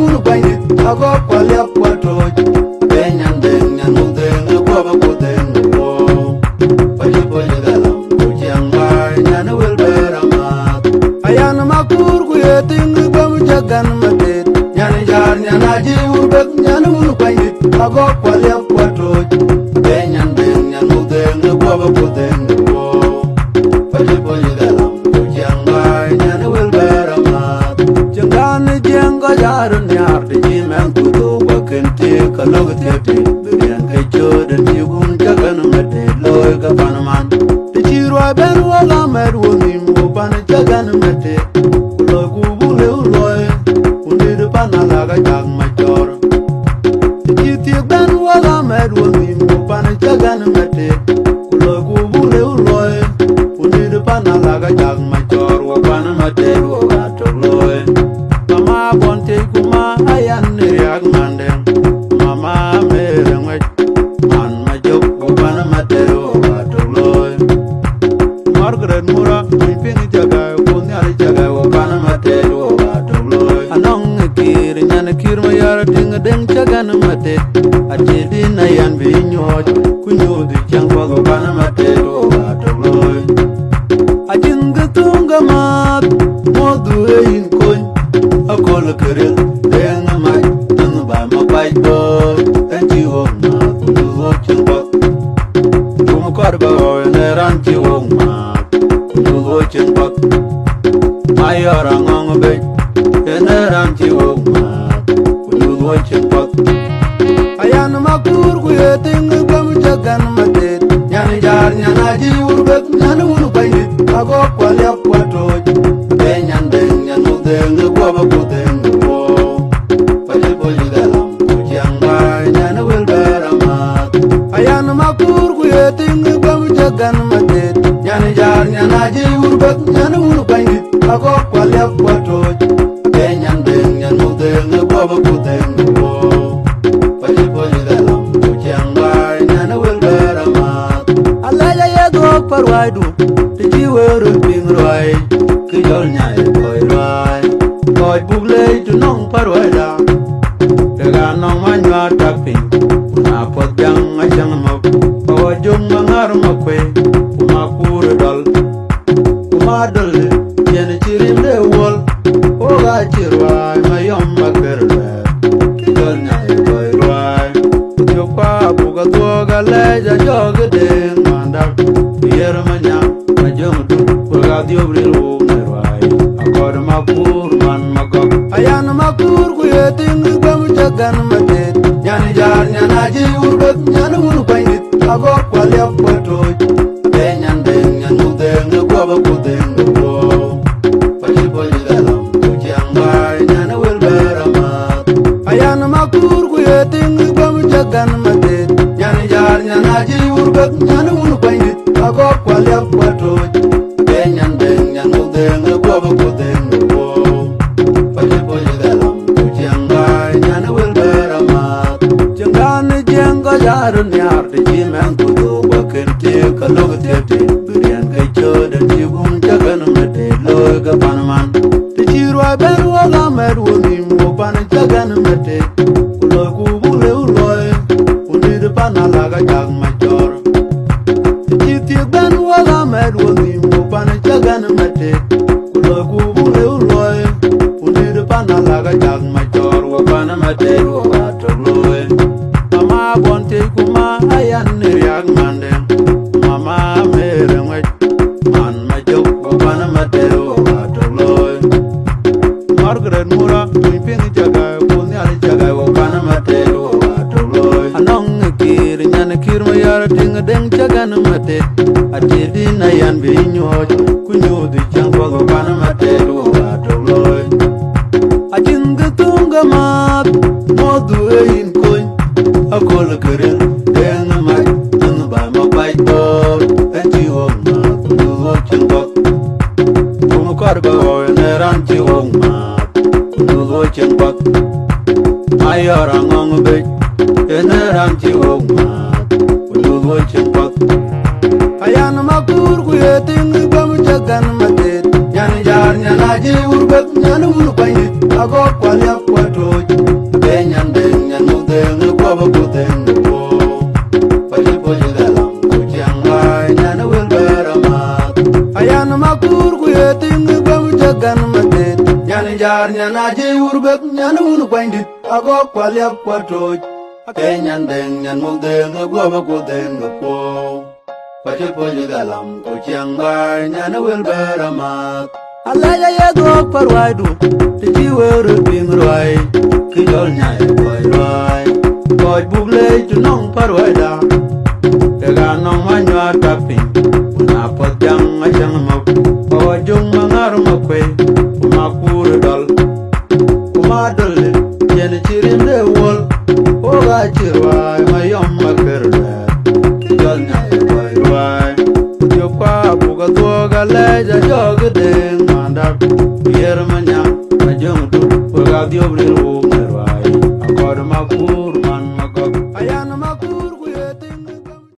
wunu bani ago kwalya kwato benyan denyan mudeng kwaba kudeng wo pali pali galam kujanga nyan wel berama ayan makur ku yeting bam jagan matet nyan jar nyan aji urbek nyan wunu bani ago kwalya kwato benyan denyan mudeng kwaba kudeng wo pali pali galam kujanga nyan wel berama jangan jengga jarun nyar di jimen kudu bakente kalau ketete berian kejo dan jibun jagan mate loy ka panaman di jirwa ben wala mer woni mo pan jagan mate loy ku bule loy undi de panala ga jag major di jiti ben wala mer woni mo pan jagan mate loy ku bule loy undi de panala ga jag major wa pan mate wa to loy mama bonte kuma ayan riak mandeng mama merengwet man majok bana matero atoloy Margaret mura ping jaga kuni ali jaga bana matero atoloy anong kir nyan kir ma yar ting deng jaga na mate atidi na yan bi nyoj kunyo di chang bana matero atoloy ajin gatunga mat modu ein koy akol kerel deng mai nang ba ma pai bo tan chi ho ma ku ho chen bok kum kor ba ne ran chi ho ma ku ho chen bok mai ora ngong be ne ran chi ho ma ku ho chen bok ayan ma kur ku ye ting bam jagan mate nyan jar nyan aji urbek nyan unu pai ago kwalya kwato benyan deng nyan udeng kwaba kudeng wo pali pali galam kujanga nyan wel berama ayan makur ku yeting bam jagan mate nyan jar nyan aji urbek nyan unu pai ago kwalya kwato benyan deng nyan udeng kwaba kudeng wo pali pali galam kujanga nyan wel berama alaya ya go parwaidu ti weru ping roi ki jol nyai koi roi koi bugle tu nong parwaida tega nong manywa tapi una pot jang ajang ma bawa jung mangar ma kwe uma kur dol uma dol yen chirim de wol o ga chirwai ma yom ma kerle ki jol nyai koi roi yo pa buga to ga le ja jog de mandak yer ma nyam ma jong du buga dio bril wo nerwai akor ma pur man magok ayan makur ku yeting bam jagan mate nyan jar nyan aji urbek nyan unu pai ago kwalya kwato benyan deng nyan udeng kwaba kudeng wo pali pali galam kujanga nyan wel berama ayan makur ku yeting bam jagan mate nyan jar nyan aji urbek nyan unu pai ago kwalya kwato benyan deng nyan udeng kwaba kudeng wo pali pali galam kujanga nyan wel berama jangan jengga jarun yar di jimen kudu bakente kalog tete berian kejo dan jibun jagan mate loy ga panaman ti jirwa ben wala mer woni mo pan jagan mate loy ku bule loy undi de panala ga jag major ti ti ben wala mer woni mo pan jagan mate loy ku bule loy undi de panala ga jag major wa panamate wa to loy mama bonte kuma ayan riak mandeng mama merengwet man majok panamate wa to loy Margaret mura ping jaga kuni ali jaga wa panamate wa to loy anong kir nyan kir ma yar ting deng jagan mate atidi na yan bi nyoj kunyo di chang wa panamate wa to loy ajin gatunga mat modu ein koy akol kerel deng mai nang ba ma pai bo anti ho ma kunyo ho chang bok kum kor ba ne ran ti ho ma kunyo ho chang bok ayara ngong be ne ran ti ho ma kunyo ho chang bok ayan makur ku yeting bam jagan mate nyan jar nyan aji urbek nyan unu pai ago kwalya kwato deng kwa ba ku deng po pali po je galam ku chiang mai nyana wel berama ayan makur ku yeting gam jagan matet nyana jar nyana je urbek nyana unu kwandi ago kwalyap kwatoj akenyan deng nyan muk deng kwa ba ku deng po pali po je galam ku chiang mai nyana wel berama alaya ye go parwaidu ti weru ping roi ki jol nyai koi roi koi bugle tu nong parwaida te ga nong manwa tapi una potjang ajang ma o jung mangar ma kwe uma kur dol uma dol yen chirin de wol o ga chirwai ma yom ma kerde ki jol nyai koi roi yo kwa buga to ga leja jog deng Yer manyang, ajong tu, pagadiyo brilwo merwai, akor maku